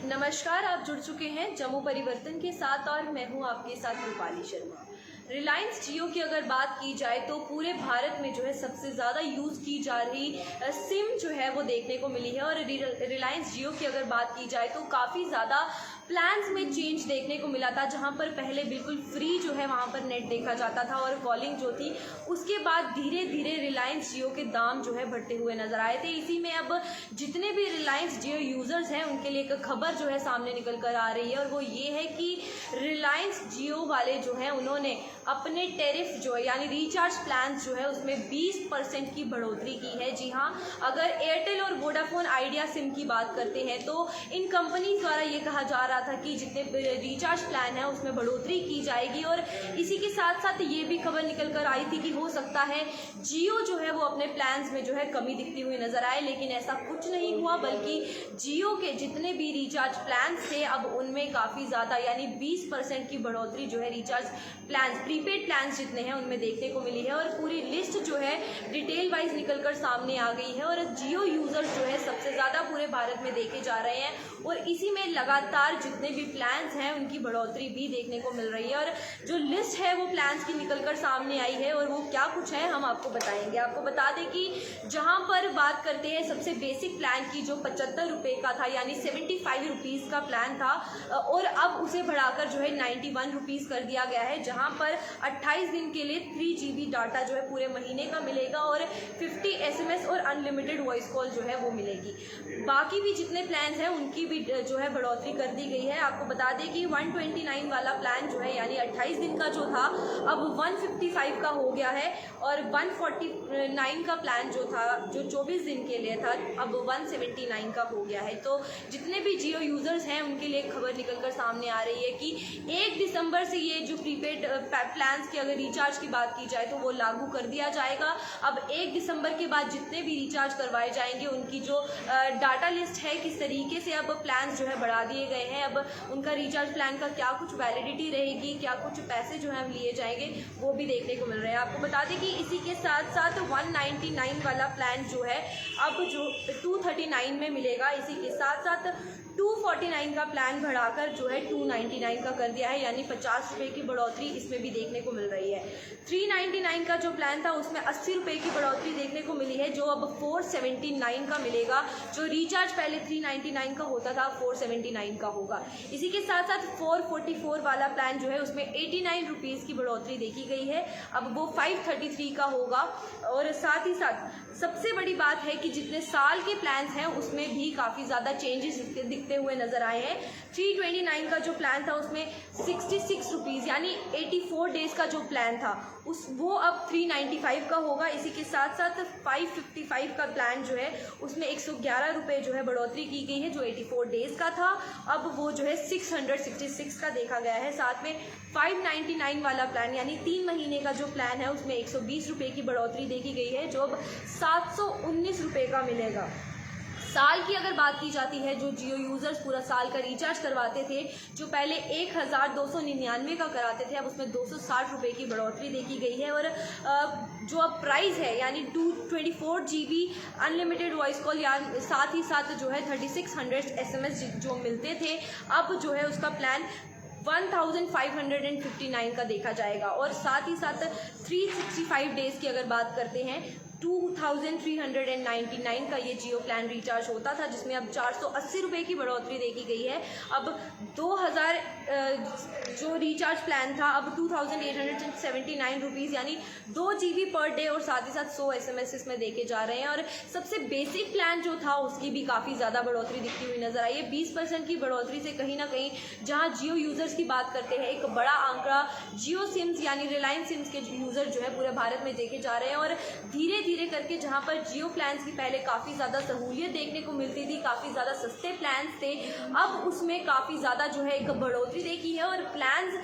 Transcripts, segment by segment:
नमस्कार, आप जुड़ चुके हैं जम्मू परिवर्तन के साथ और मैं हूं आपके साथ रूपाली शर्मा। रिलायंस जियो की अगर बात की जाए तो पूरे भारत में जो है सबसे ज़्यादा यूज़ की जा रही सिम जो है वो देखने को मिली है। और रिलायंस जियो की अगर बात की जाए तो काफ़ी ज़्यादा प्लान्स में चेंज देखने को मिला था, जहां पर पहले बिल्कुल फ्री जो है वहां पर नेट देखा जाता था और कॉलिंग जो थी, उसके बाद धीरे धीरे रिलायंस जियो के दाम जो है बढ़ते हुए नजर आए थे। इसी में अब जितने भी रिलायंस जियो यूज़र्स हैं उनके लिए एक खबर जो है सामने निकल कर आ रही है, और वो ये है कि रिलायंस जियो वाले जो हैं उन्होंने अपने टेरिफ जो है यानी रिचार्ज प्लान जो है उसमें 20% की बढ़ोतरी की है। जी हाँ, अगर एयरटेल और वोडाफोन आइडिया सिम की बात करते हैं तो इन कंपनी द्वारा ये कहा जा रहा था कि जितने रिचार्ज प्लान है उसमें बढ़ोतरी की जाएगी। और इसी के साथ साथ ये भी खबर निकल कर आई थी कि हो सकता है जियो जो है वो अपने प्लान्स में जो है कमी दिखती हुई नजर आए, लेकिन ऐसा कुछ नहीं हुआ, बल्कि जियो के जितने भी रिचार्ज प्लान्स थे अब उनमें काफ़ी ज़्यादा यानी 20% की बढ़ोतरी जो है रिचार्ज प्लान्स प्रीपेड प्लान्स जितने हैं उनमें देखने को मिली है। और पूरी लिस्ट जो है डिटेल वाइज निकल कर सामने आ गई है, और जियो यूजर्स जो है सबसे ज़्यादा पूरे भारत में देखे जा रहे हैं, और इसी में लगातार जितने भी प्लान्स हैं उनकी बढ़ोतरी भी देखने को मिल रही है। और जो लिस्ट है वो प्लान्स की निकल कर सामने आई है, और वो क्या कुछ है हम आपको बताएंगे। आपको बता दें कि जहां पर बात करते हैं सबसे बेसिक प्लान की, जो 75 रुपये का था यानी 75 रुपीज़ का प्लान था, और अब उसे बढ़ाकर जो है 91 रुपीज़ कर दिया गया है, जहां पर 28 दिन के लिए 3 GB डाटा जो है पूरे महीने का मिलेगा और 50 SMS और अनलिमिटेड वॉइस कॉल जो है वो मिलेगी। बाकी भी जितने प्लान्स हैं उनकी भी जो है बढ़ोतरी कर दी गई है। आपको बता दें कि 129 वाला प्लान जो है यानी 28 दिन का जो था अब 155 का हो गया है, और 149 का प्लान जो था जो 24 दिन के लिए था अब 179 का हो गया है। तो जितने भी जियो यूज़र्स हैं उनके लिए खबर निकलकर सामने आ रही है कि 1 दिसंबर से ये जो प्रीपेड प्लान्स की अगर रिचार्ज की बात की जाए तो वो लागू कर दिया जाएगा। अब 1 दिसंबर के बाद जितने भी रिचार्ज करवाए जाएंगे उनकी जो डाटा लिस्ट है, किस तरीके से अब प्लान्स जो है बढ़ा दिए गए हैं, अब उनका रिचार्ज प्लान का क्या कुछ वैलिडिटी रहेगी, क्या कुछ पैसे जो हैं लिए जाएंगे, वो भी देखने को मिल रहे हैं। आपको बता दें कि इसी के साथ साथ 199 वाला प्लान जो है अब जो 239 में मिलेगा, इसी के साथ साथ 249 का प्लान बढ़ाकर जो है 299 का कर दिया है, यानी 50 रुपये की बढ़ोतरी इसमें भी देखने को मिल रही है। 399 का जो प्लान था उसमें 80 रुपये की बढ़ोतरी देखने को मिली है, जो अब 479 का मिलेगा। जो रिचार्ज पहले 399 का होता था 479 का होगा। इसी के साथ साथ 444 वाला प्लान जो है उसमें 89 रुपीज़ की बढ़ोतरी देखी गई है, अब वो 533 का होगा। और साथ ही साथ सबसे बड़ी बात है कि जितने साल के प्लान्स हैं उसमें भी काफ़ी ज़्यादा चेंजेस दिखते हुए नज़र आए हैं। 329 का जो प्लान था उसमें 66 रुपीज़ यानी 84 डेज़ का जो प्लान था वो अब 395 का होगा। इसी के साथ साथ 555 का प्लान जो है उसमें 111 रुपये जो है बढ़ोतरी की गई है, जो 84 डेज़ का था अब वो जो है 666 का देखा गया है। साथ में 599 वाला प्लान यानी 3 महीने का जो प्लान है उसमें 120 रुपये की बढ़ोतरी देखी गई है, जो अब 719 रुपये का मिलेगा। साल की अगर बात की जाती है, जो जियो यूज़र्स पूरा साल का रिचार्ज करवाते थे, जो पहले 1299 का कराते थे, अब उसमें 260 रुपये की बढ़ोतरी देखी गई है। और जो अब प्राइस है यानी 224 GB अनलिमिटेड वॉइस कॉल या साथ ही साथ जो है 3600 SMS जो मिलते थे, अब जो है उसका प्लान 1559 का देखा जाएगा। और साथ ही साथ 365 डेज़ की अगर बात करते हैं 2399 का ये जियो प्लान रिचार्ज होता था, जिसमें अब 480 रुपये की बढ़ोतरी देखी गई है। अब 2000 जो रिचार्ज प्लान था अब 2879 रुपीज़ यानी 2 GB पर डे, और साथ ही साथ 100 SMS इसमें देखे जा रहे हैं। और सबसे बेसिक प्लान जो था उसकी भी काफ़ी ज़्यादा बढ़ोतरी दिखती हुई नजर आई है। 20% की बढ़ोतरी से कहीं ना कहीं जहाँ जियो यूज़र्स की बात करते हैं, एक बड़ा आंकड़ा जियो सिम्स यानी रिलायंस सिम्स के यूज़र जो है पूरे भारत में देखे जा रहे हैं। और धीरे धीरे करके जहां पर जियो प्लान्स की पहले काफ़ी ज़्यादा सहूलियत देखने को मिलती थी, काफ़ी ज़्यादा सस्ते प्लान्स थे, अब उसमें काफ़ी ज़्यादा जो है एक बढ़ोतरी देखी है। और प्लान्स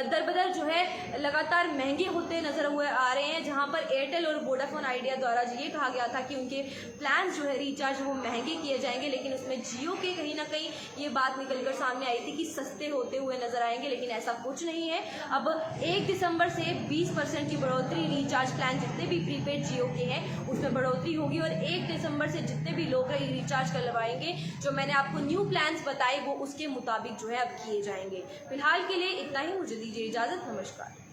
दरबदर जो है लगातार महंगे होते नजर हुए आ रहे हैं, जहां पर एयरटेल और वोडाफोन आइडिया द्वारा ये कहा गया था कि उनके प्लान्स जो है रिचार्ज वो महंगे किए जाएंगे, लेकिन उसमें जियो के कहीं ना कहीं ये बात निकलकर सामने आई थी कि सस्ते होते हुए नजर आएंगे, लेकिन ऐसा कुछ नहीं है। अब 1 दिसंबर से 20% की बढ़ोतरी रिचार्ज प्लान जितने भी प्रीपेड जियो के हैं हैं उसमें बढ़ोतरी होगी और 1 दिसंबर से जितने भी लोग रिचार्ज करवाएंगे, जो मैंने आपको न्यू प्लान्स बताए वो उसके मुताबिक जो है अब किए जाएंगे। फिलहाल के लिए इतना ही, मुझे दीजिए इजाज़त, नमस्कार।